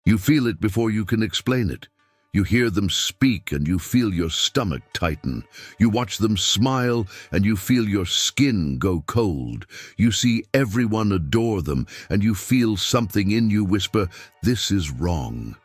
You feel it before you can explain it. You hear them speak and you feel your stomach tighten. You watch them smile and you feel your skin go cold. You see everyone adore them and you feel something in you whisper, "This is wrong."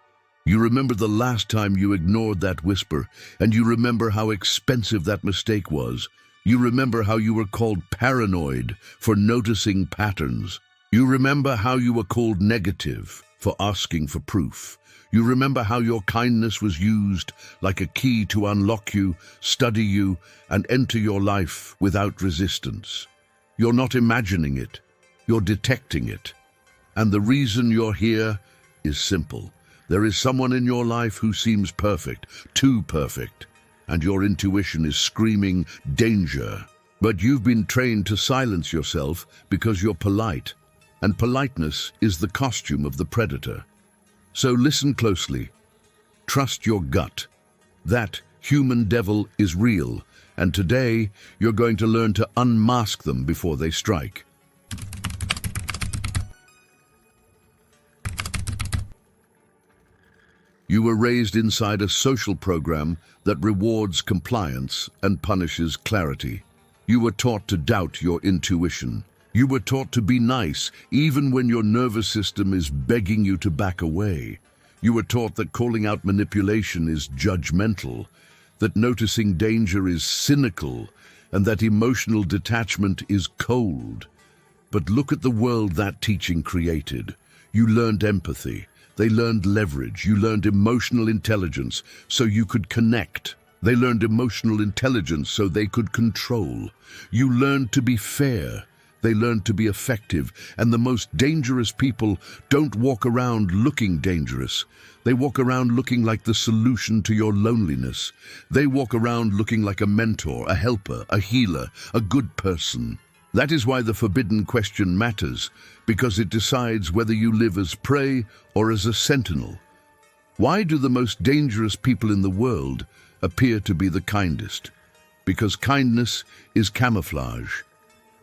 You remember the last time you ignored that whisper, and you remember how expensive that mistake was. You remember how you were called paranoid for noticing patterns. You remember how you were called negative for asking for proof. You remember how your kindness was used like a key to unlock you, study you, and enter your life without resistance. You're not imagining it, you're detecting it. And the reason you're here is simple. There is someone in your life who seems perfect, too perfect, and your intuition is screaming, "Danger." But you've been trained to silence yourself because you're polite, and politeness is the costume of the predator. So listen closely. Trust your gut. That human devil is real, and today you're going to learn to unmask them before they strike. You were raised inside a social program that rewards compliance and punishes clarity. You were taught to doubt your intuition. You were taught to be nice, even when your nervous system is begging you to back away. You were taught that calling out manipulation is judgmental, that noticing danger is cynical, and that emotional detachment is cold. But look at the world that teaching created. You learned empathy. They learned leverage. You learned emotional intelligence so you could connect. They learned emotional intelligence so they could control. You learned to be fair. They learned to be effective. And the most dangerous people don't walk around looking dangerous. They walk around looking like the solution to your loneliness. They walk around looking like a mentor, a helper, a healer, a good person. That is why the forbidden question matters, because it decides whether you live as prey or as a sentinel. Why do the most dangerous people in the world appear to be the kindest? Because kindness is camouflage.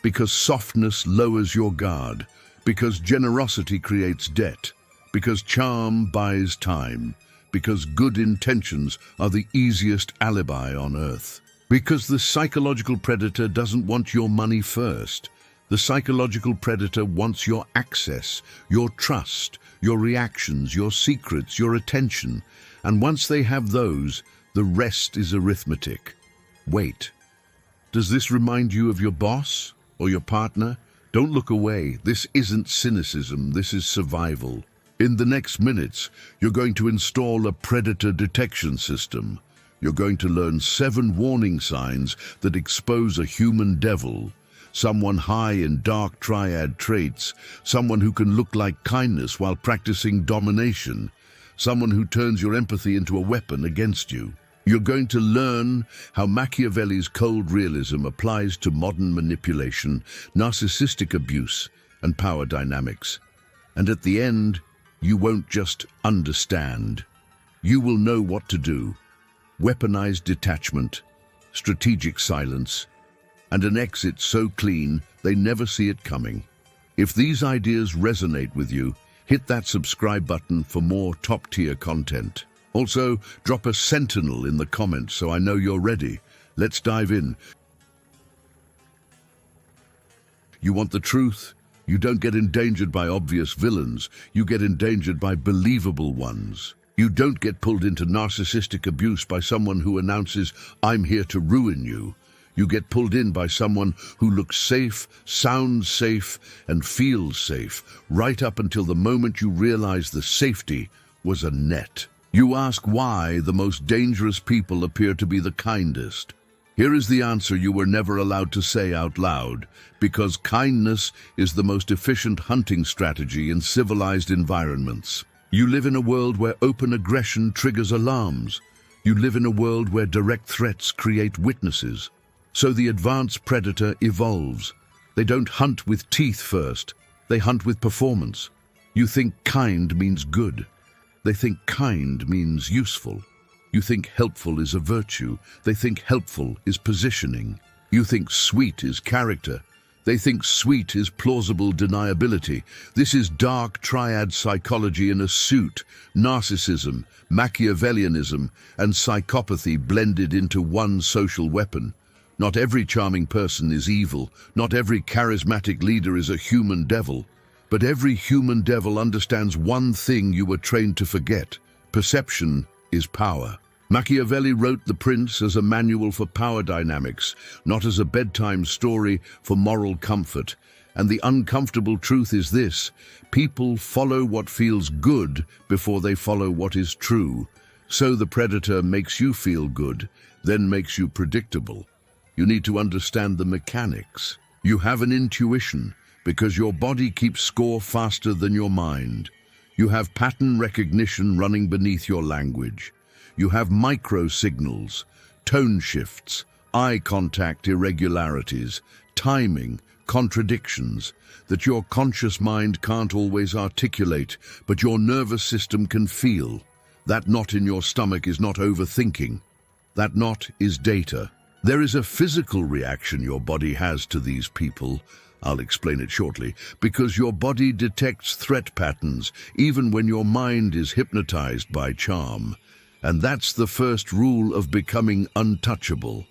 Because softness lowers your guard. Because generosity creates debt. Because charm buys time. Because good intentions are the easiest alibi on earth. Because the psychological predator doesn't want your money first. The psychological predator wants your access, your trust, your reactions, your secrets, your attention. And once they have those, the rest is arithmetic. Wait. Does this remind you of your boss or your partner? Don't look away. This isn't cynicism. This is survival. In the next minutes, you're going to install a predator detection system. You're going to learn 7 warning signs that expose a human devil, someone high in dark triad traits, someone who can look like kindness while practicing domination, someone who turns your empathy into a weapon against you. You're going to learn how Machiavelli's cold realism applies to modern manipulation, narcissistic abuse, and power dynamics. And at the end, you won't just understand. You will know what to do. Weaponized detachment, strategic silence, and an exit so clean they never see it coming. If these ideas resonate with you, hit that subscribe button for more top-tier content. Also, drop a sentinel in the comments so I know you're ready. Let's dive in. You want the truth? You don't get endangered by obvious villains. You get endangered by believable ones. You don't get pulled into narcissistic abuse by someone who announces, "I'm here to ruin you." You get pulled in by someone who looks safe, sounds safe, and feels safe, right up until the moment you realize the safety was a net. You ask why the most dangerous people appear to be the kindest. Here is the answer you were never allowed to say out loud. Because kindness is the most efficient hunting strategy in civilized environments. You live in a world where open aggression triggers alarms. You live in a world where direct threats create witnesses. So the advanced predator evolves. They don't hunt with teeth first. They hunt with performance. You think kind means good. They think kind means useful. You think helpful is a virtue. They think helpful is positioning. You think sweet is character. They think sweet is plausible deniability. This is dark triad psychology in a suit, narcissism, Machiavellianism, and psychopathy blended into one social weapon. Not every charming person is evil. Not every charismatic leader is a human devil. But every human devil understands one thing you were trained to forget. Perception is power. Machiavelli wrote The Prince as a manual for power dynamics, not as a bedtime story for moral comfort. And the uncomfortable truth is this: people follow what feels good before they follow what is true. So the predator makes you feel good, then makes you predictable. You need to understand the mechanics. You have an intuition because your body keeps score faster than your mind. You have pattern recognition running beneath your language. You have micro signals, tone shifts, eye contact irregularities, timing, contradictions that your conscious mind can't always articulate, but your nervous system can feel. That knot in your stomach is not overthinking. That knot is data. There is a physical reaction your body has to these people. I'll explain it shortly, because your body detects threat patterns even when your mind is hypnotized by charm. And that's the first rule of becoming untouchable.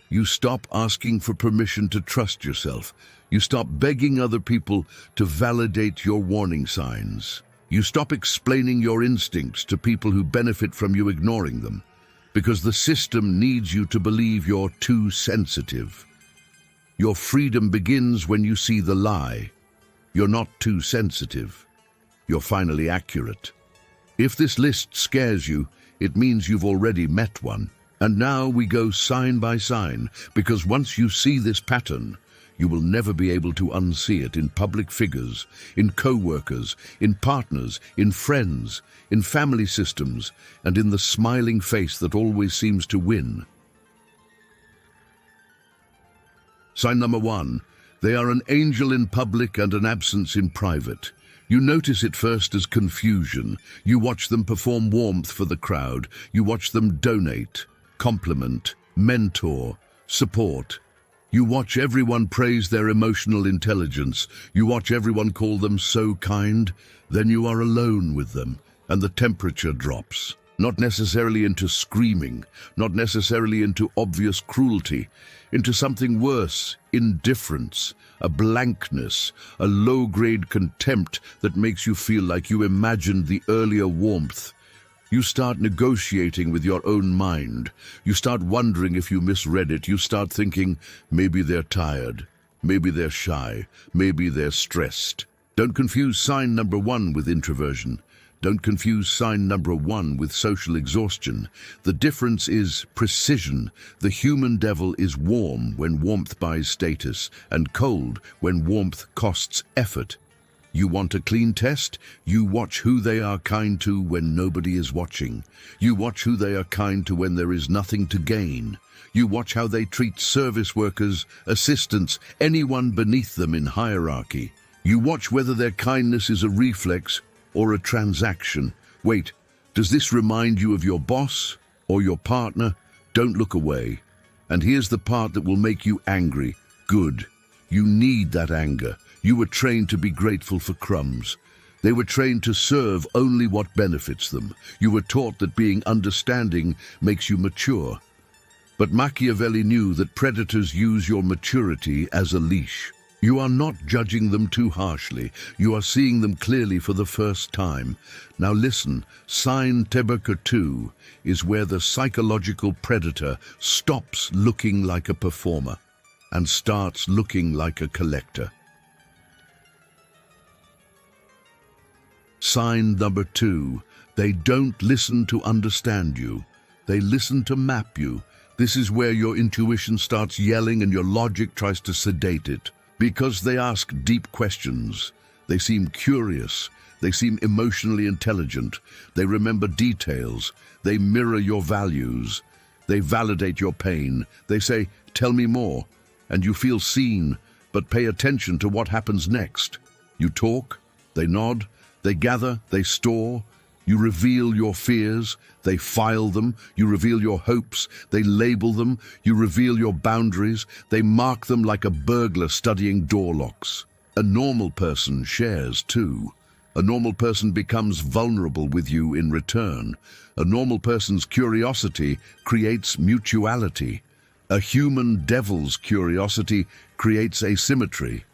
You stop asking for permission to trust yourself. You stop begging other people to validate your warning signs. You stop explaining your instincts to people who benefit from you ignoring them, because the system needs you to believe you're too sensitive. Your freedom begins when you see the lie. You're not too sensitive. You're finally accurate. If this list scares you, it means you've already met one. And now we go sign by sign, because once you see this pattern, you will never be able to unsee it in public figures, in co-workers, in partners, in friends, in family systems, and in the smiling face that always seems to win. Sign number 1. They are an angel in public and an absence in private. You notice it first as confusion. You watch them perform warmth for the crowd. You watch them donate, compliment, mentor, support. You watch everyone praise their emotional intelligence. You watch everyone call them so kind. Then you are alone with them, and the temperature drops. Not necessarily into screaming, not necessarily into obvious cruelty, into something worse, indifference, a blankness, a low-grade contempt that makes you feel like you imagined the earlier warmth. You start negotiating with your own mind. You start wondering if you misread it. You start thinking, maybe they're tired, maybe they're shy, maybe they're stressed. Don't confuse sign number 1 with introversion. Don't confuse sign number 1 with social exhaustion. The difference is precision. The human devil is warm when warmth buys status, and cold when warmth costs effort. You want a clean test? You watch who they are kind to when nobody is watching. You watch who they are kind to when there is nothing to gain. You watch how they treat service workers, assistants, anyone beneath them in hierarchy. You watch whether their kindness is a reflex or a transaction. Wait, does this remind you of your boss or your partner? Don't look away. And here's the part that will make you angry. Good. You need that anger. You were trained to be grateful for crumbs. They were trained to serve only what benefits them. You were taught that being understanding makes you mature. But Machiavelli knew that predators use your maturity as a leash. You are not judging them too harshly. You are seeing them clearly for the first time. Now listen, sign number 2 is where the psychological predator stops looking like a performer and starts looking like a collector. Sign number 2, they don't listen to understand you. They listen to map you. This is where your intuition starts yelling and your logic tries to sedate it. Because they ask deep questions. They seem curious. They seem emotionally intelligent. They remember details. They mirror your values. They validate your pain. They say, "Tell me more." And you feel seen, but pay attention to what happens next. You talk, they nod, they gather, they store, You reveal your fears, they file them. You reveal your hopes, they label them. You reveal your boundaries, they mark them like a burglar studying door locks. A normal person shares too. A normal person becomes vulnerable with you in return. A normal person's curiosity creates mutuality. A human devil's curiosity creates asymmetry.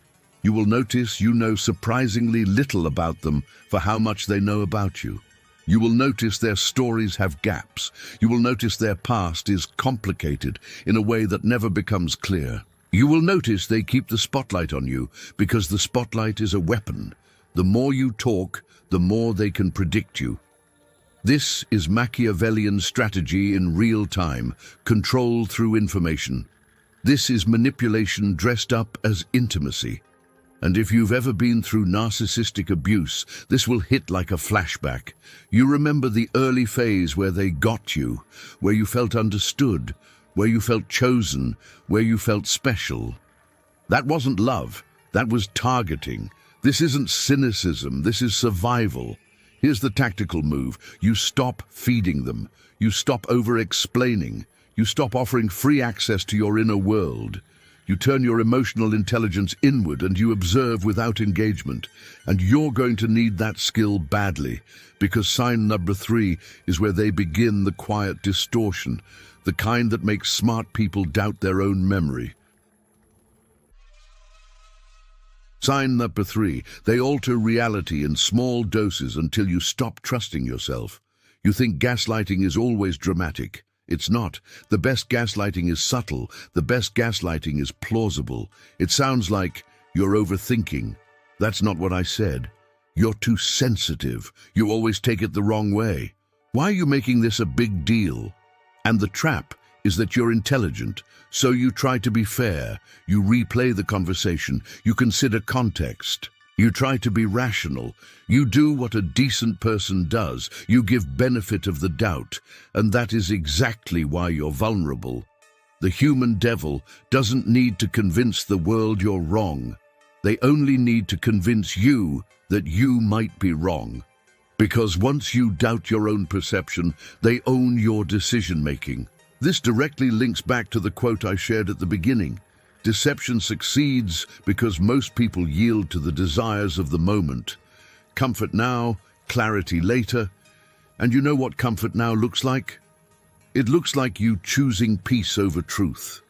You will notice you know surprisingly little about them for how much they know about you. You will notice their stories have gaps. You will notice their past is complicated in a way that never becomes clear. You will notice they keep the spotlight on you because the spotlight is a weapon. The more you talk, the more they can predict you. This is Machiavellian strategy in real time, control through information. This is manipulation dressed up as intimacy. And if you've ever been through narcissistic abuse, this will hit like a flashback. You remember the early phase where they got you, where you felt understood, where you felt chosen, where you felt special. That wasn't love, that was targeting. This isn't cynicism, this is survival. Here's the tactical move. You stop feeding them. You stop over-explaining. You stop offering free access to your inner world. You turn your emotional intelligence inward and you observe without engagement. And you're going to need that skill badly, because sign number 3 is where they begin the quiet distortion, the kind that makes smart people doubt their own memory. Sign number 3, they alter reality in small doses until you stop trusting yourself. You think gaslighting is always dramatic. It's not. The best gaslighting is subtle. The best gaslighting is plausible. It sounds like you're overthinking. That's not what I said. You're too sensitive. You always take it the wrong way. Why are you making this a big deal? And the trap is that you're intelligent, so you try to be fair. You replay the conversation. You consider context. You try to be rational. You do what a decent person does. You give benefit of the doubt. And that is exactly why you're vulnerable. The human devil doesn't need to convince the world you're wrong. They only need to convince you that you might be wrong. Because once you doubt your own perception, they own your decision-making. This directly links back to the quote I shared at the beginning. Deception succeeds because most people yield to the desires of the moment. Comfort now, clarity later. And you know what comfort now looks like? It looks like you choosing peace over truth.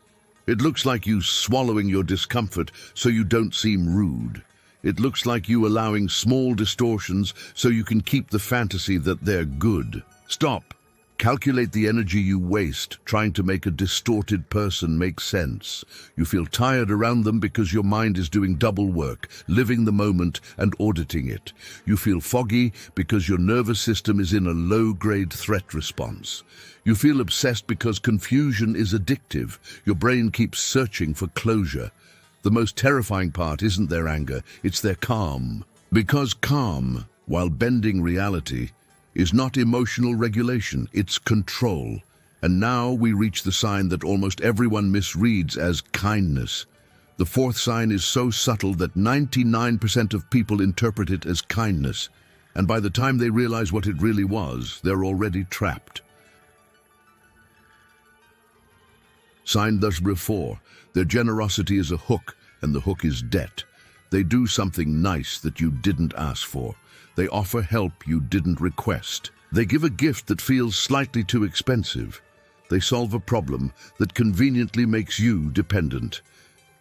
It looks like you swallowing your discomfort so you don't seem rude. It looks like you allowing small distortions so you can keep the fantasy that they're good. Stop. Calculate the energy you waste trying to make a distorted person make sense. You feel tired around them because your mind is doing double work, living the moment and auditing it. You feel foggy because your nervous system is in a low-grade threat response. You feel obsessed because confusion is addictive. Your brain keeps searching for closure. The most terrifying part isn't their anger, it's their calm. Because calm, while bending reality, is not emotional regulation, it's control. And now we reach the sign that almost everyone misreads as kindness. The 4th sign is so subtle that 99% of people interpret it as kindness. And by the time they realize what it really was, they're already trapped. Sign number 4. Their generosity is a hook, and the hook is debt. They do something nice that you didn't ask for. They offer help you didn't request. They give a gift that feels slightly too expensive. They solve a problem that conveniently makes you dependent.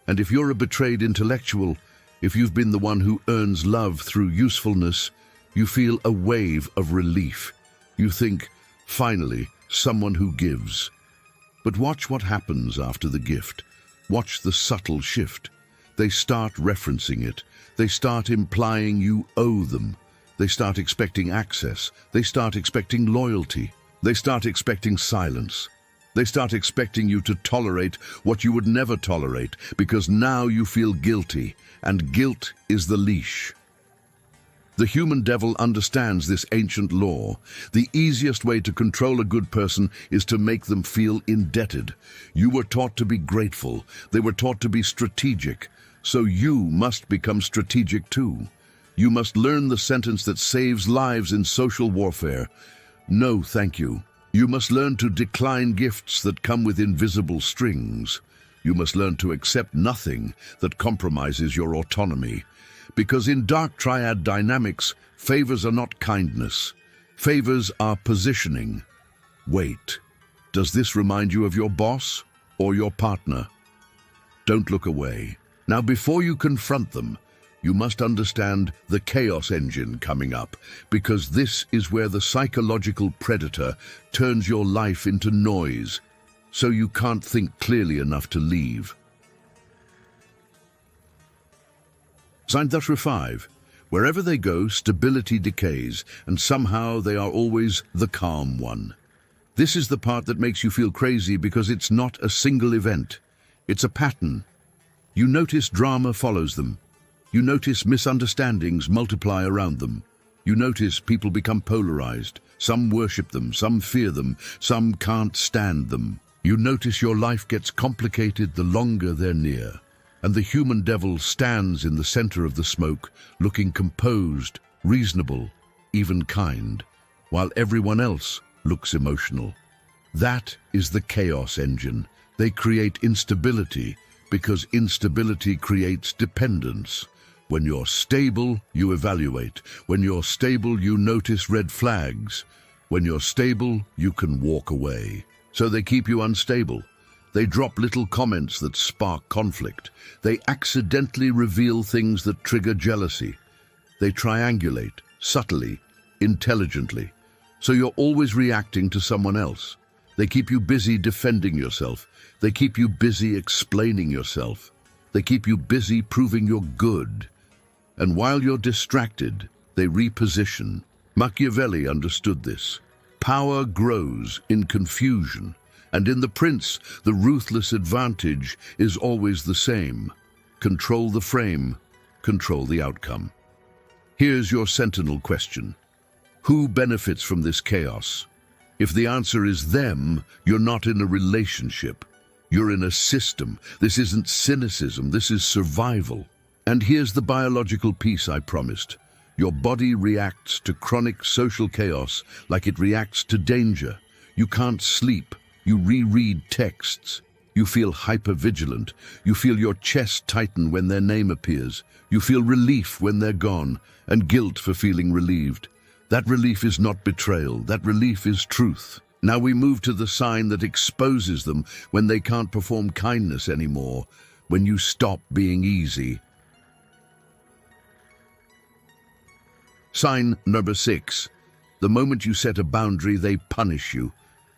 And if you're a betrayed intellectual, if you've been the one who earns love through usefulness, you feel a wave of relief. You think, finally, someone who gives. But watch what happens after the gift. Watch the subtle shift. They start referencing it. They start implying you owe them. They start expecting access. They start expecting loyalty. They start expecting silence. They start expecting you to tolerate what you would never tolerate because now you feel guilty, and guilt is the leash. The human devil understands this ancient law. The easiest way to control a good person is to make them feel indebted. You were taught to be grateful. They were taught to be strategic. So you must become strategic too. You must learn the sentence that saves lives in social warfare. No, thank you. You must learn to decline gifts that come with invisible strings. You must learn to accept nothing that compromises your autonomy. Because in dark triad dynamics, favors are not kindness. Favors are positioning. Wait, does this remind you of your boss or your partner? Don't look away. Now, before you confront them, you must understand the chaos engine coming up, because this is where the psychological predator turns your life into noise, so you can't think clearly enough to leave. Sign number 5. Wherever they go, stability decays, and somehow they are always the calm one. This is the part that makes you feel crazy because it's not a single event. It's a pattern. You notice drama follows them. You notice misunderstandings multiply around them. You notice people become polarized. Some worship them, some fear them, some can't stand them. You notice your life gets complicated the longer they're near. And the human devil stands in the center of the smoke, looking composed, reasonable, even kind, while everyone else looks emotional. That is the chaos engine. They create instability because instability creates dependence. When you're stable, you evaluate. When you're stable, you notice red flags. When you're stable, you can walk away. So they keep you unstable. They drop little comments that spark conflict. They accidentally reveal things that trigger jealousy. They triangulate, subtly, intelligently. So you're always reacting to someone else. They keep you busy defending yourself. They keep you busy explaining yourself. They keep you busy proving you're good. And while you're distracted, they reposition. Machiavelli understood this. Power grows in confusion. And in The Prince, the ruthless advantage is always the same. Control the frame, control the outcome. Here's your sentinel question. Who benefits from this chaos? If the answer is them, you're not in a relationship. You're in a system. This isn't cynicism, this is survival. And here's the biological piece I promised. Your body reacts to chronic social chaos like it reacts to danger. You can't sleep. You reread texts. You feel hypervigilant. You feel your chest tighten when their name appears. You feel relief when they're gone, and guilt for feeling relieved. That relief is not betrayal. That relief is truth. Now we move to the sign that exposes them when they can't perform kindness anymore, when you stop being easy. Sign number 6. The moment you set a boundary, they punish you.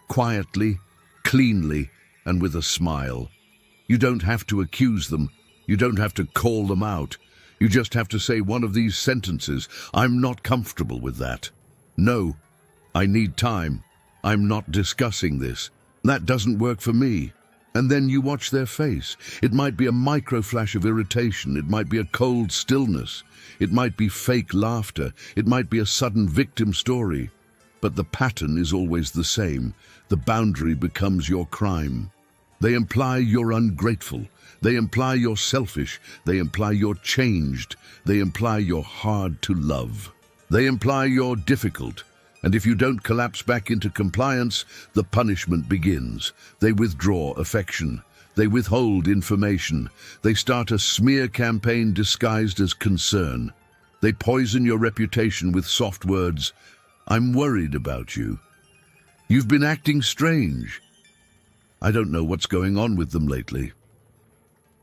Quietly, cleanly, and with a smile. You don't have to accuse them. You don't have to call them out. You just have to say one of these sentences. I'm not comfortable with that. No, I need time. I'm not discussing this. That doesn't work for me. And then you watch their face. It might be a micro flash of irritation. It might be a cold stillness. It might be fake laughter. It might be a sudden victim story. But the pattern is always the same. The boundary becomes your crime. They imply you're ungrateful. They imply you're selfish. They imply you're changed. They imply you're hard to love. They imply you're difficult. And if you don't collapse back into compliance, the punishment begins. They withdraw affection. They withhold information. They start a smear campaign disguised as concern. They poison your reputation with soft words. I'm worried about you. You've been acting strange. I don't know what's going on with them lately.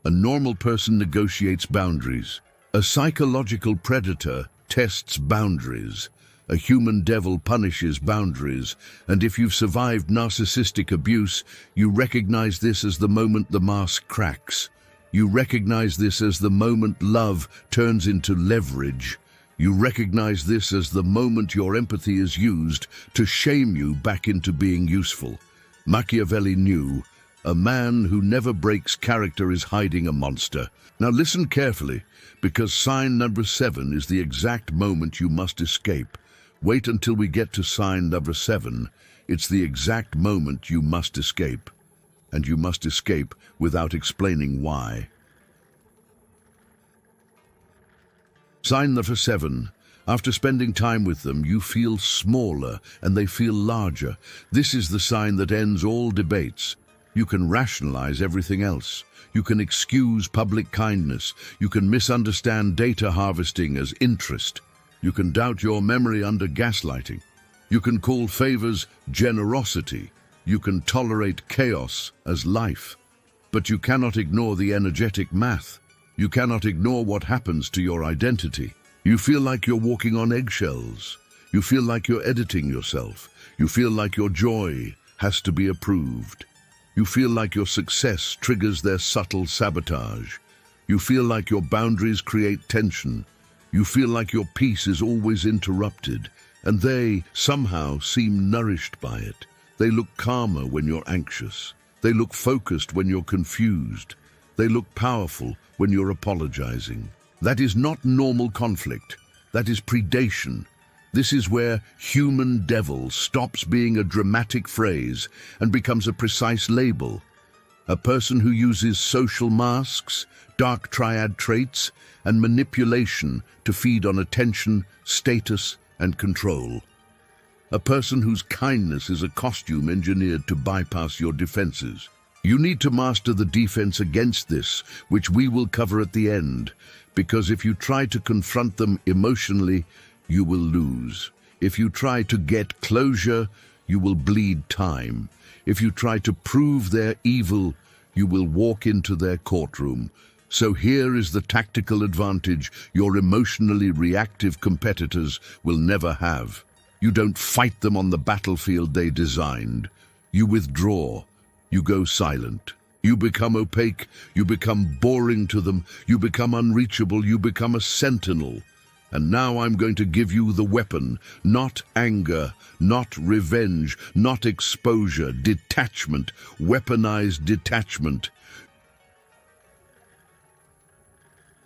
A normal person negotiates boundaries. A psychological predator tests boundaries. A human devil punishes boundaries, and if you've survived narcissistic abuse, you recognize this as the moment the mask cracks. You recognize this as the moment love turns into leverage. You recognize this as the moment your empathy is used to shame you back into being useful. Machiavelli knew, a man who never breaks character is hiding a monster. Now listen carefully, because sign number 7 is the exact moment you must escape. Wait until we get to sign number 7. It's the exact moment you must escape. And you must escape without explaining why. Sign number 7. After spending time with them, you feel smaller and they feel larger. This is the sign that ends all debates. You can rationalize everything else. You can excuse public kindness. You can misunderstand data harvesting as interest. You can doubt your memory under gaslighting. You can call favors generosity. You can tolerate chaos as life. But you cannot ignore the energetic math. You cannot ignore what happens to your identity. You feel like you're walking on eggshells. You feel like you're editing yourself. You feel like your joy has to be approved. You feel like your success triggers their subtle sabotage. You feel like your boundaries create tension. You feel like your peace is always interrupted, and they somehow seem nourished by it. They look calmer when you're anxious. They look focused when you're confused. They look powerful when you're apologizing. That is not normal conflict. That is predation. This is where human devil stops being a dramatic phrase and becomes a precise label. A person who uses social masks, dark triad traits, and manipulation to feed on attention, status, and control. A person whose kindness is a costume engineered to bypass your defenses. You need to master the defense against this, which we will cover at the end, because if you try to confront them emotionally, you will lose. If you try to get closure, you will bleed time. If you try to prove their evil, you will walk into their courtroom. So here is the tactical advantage your emotionally reactive competitors will never have. You don't fight them on the battlefield they designed. You withdraw. You go silent. You become opaque. You become boring to them. You become unreachable. You become a sentinel. And now I'm going to give you the weapon, not anger, not revenge, not exposure, detachment, weaponized detachment.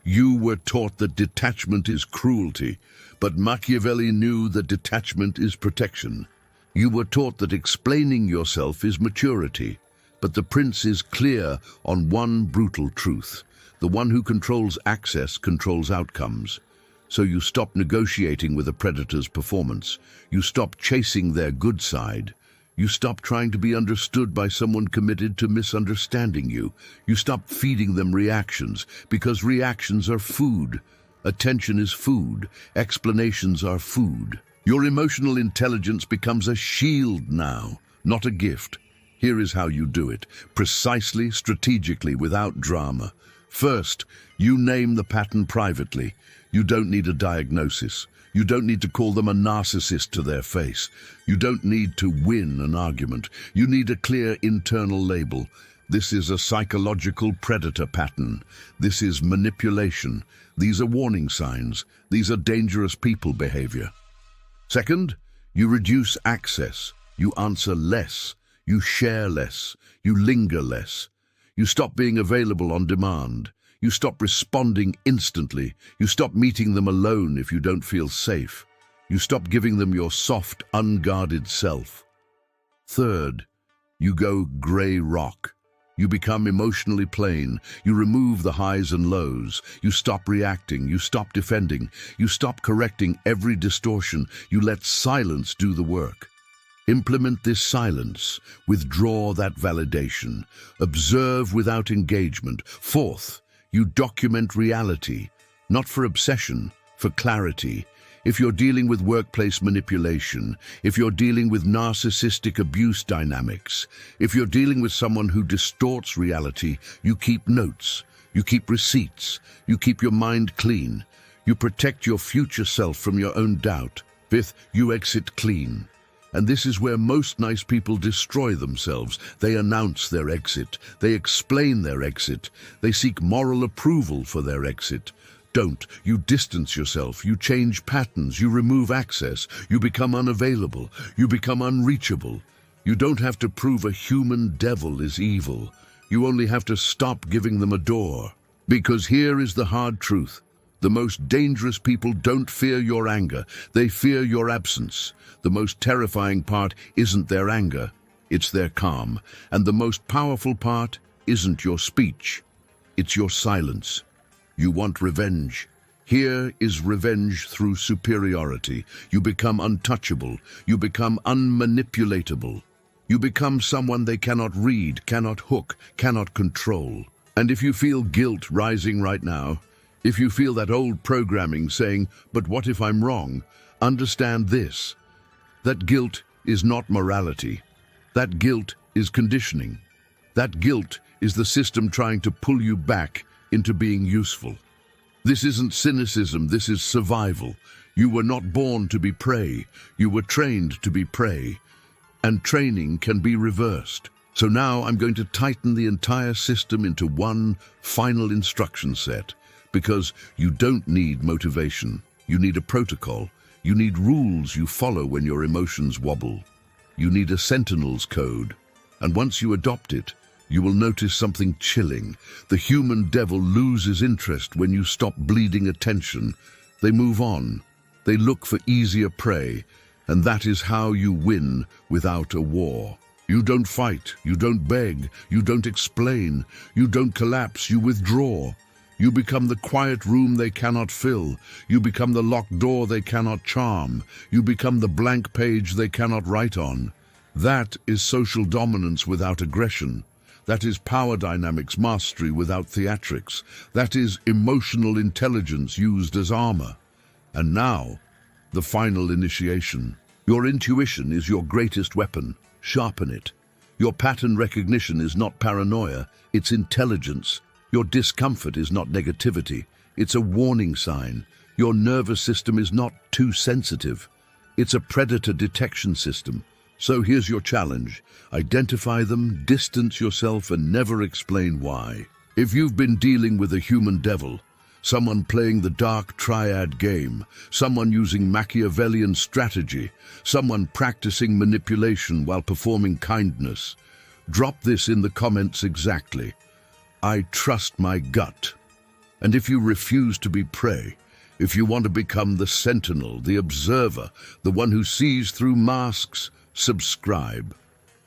You were taught that detachment is cruelty, but Machiavelli knew that detachment is protection. You were taught that explaining yourself is maturity, but the prince is clear on one brutal truth. The one who controls access controls outcomes. So you stop negotiating with a predator's performance. You stop chasing their good side. You stop trying to be understood by someone committed to misunderstanding you. You stop feeding them reactions, because reactions are food. Attention is food. Explanations are food. Your emotional intelligence becomes a shield now, not a gift. Here is how you do it, precisely, strategically, without drama. First, you name the pattern privately. You don't need a diagnosis. You don't need to call them a narcissist to their face. You don't need to win an argument. You need a clear internal label. This is a psychological predator pattern. This is manipulation. These are warning signs. These are dangerous people behavior. Second, you reduce access. You answer less. You share less. You linger less. You stop being available on demand. You stop responding instantly. You stop meeting them alone if you don't feel safe. You stop giving them your soft, unguarded self. Third, you go gray rock. You become emotionally plain. You remove the highs and lows. You stop reacting. You stop defending. You stop correcting every distortion. You let silence do the work. Implement this silence. Withdraw that validation. Observe without engagement. Fourth, you document reality, not for obsession, for clarity. If you're dealing with workplace manipulation, if you're dealing with narcissistic abuse dynamics, if you're dealing with someone who distorts reality, you keep notes, you keep receipts, you keep your mind clean, you protect your future self from your own doubt. Fifth, you exit clean. And this is where most nice people destroy themselves. They announce their exit. They explain their exit. They seek moral approval for their exit. Don't. You distance yourself. You change patterns. You remove access. You become unavailable. You become unreachable. You don't have to prove a human devil is evil. You only have to stop giving them a door. Because here is the hard truth. The most dangerous people don't fear your anger. They fear your absence. The most terrifying part isn't their anger. It's their calm. And the most powerful part isn't your speech. It's your silence. You want revenge. Here is revenge through superiority. You become untouchable. You become unmanipulatable. You become someone they cannot read, cannot hook, cannot control. And if you feel guilt rising right now, if you feel that old programming saying, "But what if I'm wrong?" understand this: that guilt is not morality. That guilt is conditioning. That guilt is the system trying to pull you back into being useful. This isn't cynicism, this is survival. You were not born to be prey. You were trained to be prey. And training can be reversed. So now I'm going to tighten the entire system into one final instruction set, because you don't need motivation. You need a protocol. You need rules you follow when your emotions wobble. You need a sentinel's code. And once you adopt it, you will notice something chilling. The human devil loses interest when you stop bleeding attention. They move on. They look for easier prey. And that is how you win without a war. You don't fight. You don't beg. You don't explain. You don't collapse. You withdraw. You become the quiet room they cannot fill. You become the locked door they cannot charm. You become the blank page they cannot write on. That is social dominance without aggression. That is power dynamics mastery without theatrics. That is emotional intelligence used as armor. And now, the final initiation. Your intuition is your greatest weapon. Sharpen it. Your pattern recognition is not paranoia, it's intelligence. Your discomfort is not negativity, it's a warning sign. Your nervous system is not too sensitive. It's a predator detection system. So here's your challenge. Identify them, distance yourself, and never explain why. If you've been dealing with a human devil, someone playing the dark triad game, someone using Machiavellian strategy, someone practicing manipulation while performing kindness, drop this in the comments exactly. I trust my gut. And if you refuse to be prey, if you want to become the sentinel, the observer, the one who sees through masks, subscribe.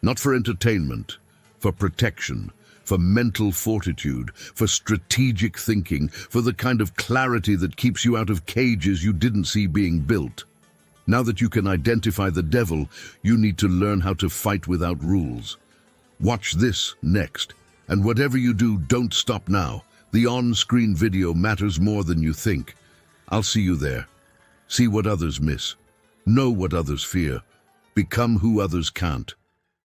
Not for entertainment, for protection, for mental fortitude, for strategic thinking, for the kind of clarity that keeps you out of cages you didn't see being built. Now that you can identify the devil, you need to learn how to fight without rules. Watch this next. And whatever you do, don't stop now. The on-screen video matters more than you think. I'll see you there. See what others miss. Know what others fear. Become who others can't.